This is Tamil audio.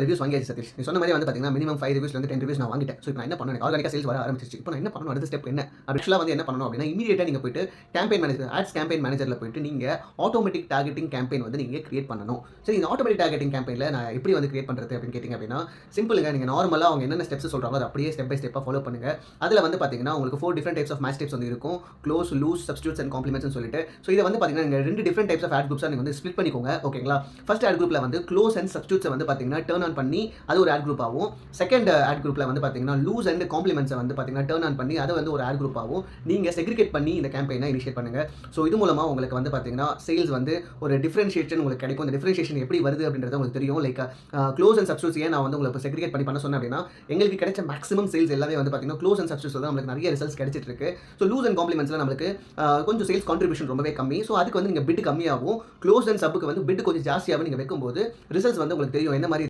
ரிவ்யூஸ் வாங்கியாச்சு சதீஷ். நீ சொன்ன மாரி வந்து பார்த்தீங்கன்னா, மினிமம் 5 ரிவ்யூஸ்ல இருந்து 10 ரிவ்யூஸ் நான் வாங்கிட்டேன். ஸோ இப்போ நான் என்ன பண்ணணும்? எனக்கு ஆர்கானிக்கா சேல்ஸ் வர ஆரம்பிச்சிருச்சு. இப்போ நான் என்ன பண்ணணும்? அடுத்த ஸ்டெப் என்ன? ஆக்சுவலா வந்து என்ன பண்ணணும் அப்டின்னா, இமிடியேட்டா நீங்க போயிட்டு கேம்பெயின் மேனேஜர், ஆட்ஸ் கேம்பெயின் மேனேஜர்ல போயிட்டு நீங்க ஆட்டோமேட்டிக் டார்கெட்டிங் கேம்பெயின் வந்து நீங்க கிரியேட் பண்ணணும். சரி இந்த ஆட்டோமேட்டிக் டார்கெட்டிங் கேம்பெயின்ல நான் எப்படி வந்து கிரியேட் பண்றது அப்டின்னு கேட்டீங்க அப்டின்னா, சிம்பிள்ங்க. நீங்க நார்மலா அவங்க என்னென்ன ஸ்டெப்ஸ் சொல்றாங்களோ அத அப்படியே ஸ்டெப் பை ஸ்டெப்பா ஃபாலோ பண்ணுங்க. அதுல வந்து பார்த்தீங்கன்னா, உங்களுக்கு 4 different types of match types வந்து இருக்கும். க்ளோஸ், லூஸ், சப்ஸ்டிட்யூட்ஸ் அண்ட் காம்ப்ளிமெண்ட்ஸ்னு சொல்லிட்டு. ஸோ இத வந்து பார்த்தீங்கன்னா, நீங்க 2 டிஃபரண்ட் டைப்ஸ் ஆஃப் ஆட் குரூப்ஸா நீங்க வந்து ஸ்ப்ளிட் பண்ணிக்கோங்க. ஓகேங்களா? ஃபர்ஸ்ட் ஆட் குரூப்ல வந்து க்ளோஸ் அண்ட் சப்ஸ்டிட்யூட்ஸ வந்து பார்த்தீங்கன்னா, டர்ன் ஆன் பண்ணி அது ஒரு ஆட் குரூப்பாவும், செகண்ட் ஆட் குரூப்ல வந்து பார்த்தீங்கன்னா, லூஸ் அண்ட் காம்ப்ளிமெண்ட்ஸ வந்து பார்த்தீங்கன்னா, டர்ன் ஆன் பண்ணி அத வந்து ஒரு ஆட் குரூப்பாவும் நீங்க செக்ரிகேட் பண்ணி இந்த கேம்பெயின இனிஷியேட் பண்ணுங்க. ஸோ இது மூலமா உங்களுக்கு வந்து பார்த்தீங்கன்னா, சேல்ஸ் வந்து ஒரு டிஃபரன்ஷியேஷன் உங்களுக்கு கிடைக்கும். இந்த டிஃபரன்ஷியேஷன் எப்படி வருது அப்படின்றது உங்களுக்கு தெரியும். லைக் க்ளோஸ் அண்ட் சப்ஸ்டிட்யூட்ஸ் ஏன் நான் வந்து உங்களுக்கு செக்ரிகேட் பண்ணி பண்ண சொன்னேன் அப்படின்னா, எங்களுக்கு கிடைச்ச மேக்ஸிமம் சேல்ஸ் எல்லாமே வந்து பார்த்தீங்கன்னா, க்ளோஸ் அண்ட் சப்ஸ்டிட்யூட்ஸ்ல தான் நமக்கு நிறைய ரிசல்ட்ஸ் கிடைச்சிட்டு இருக்கு. ஸோ லூஸ் அண்ட் காம்ப்ளிமெண்ட்ஸ்ல நமக்கு கொஞ்சம் சேல்ஸ் கான்ட்ரிபியூஷன் ரொம்பவே கம்மி. ஸோ அதுக்கு வந்து நீங்க பிட் கம்மியாவும், க்ளோஸ் அண்ட் சப்புக்கு வந்து பிட் கொஞ்சம் ஜாஸ்தியாவும் நீங்க வைக்கும்போது ரிசல்ட்ஸ் வந்து உங்களுக்கு தெரியும். என்ன மாரி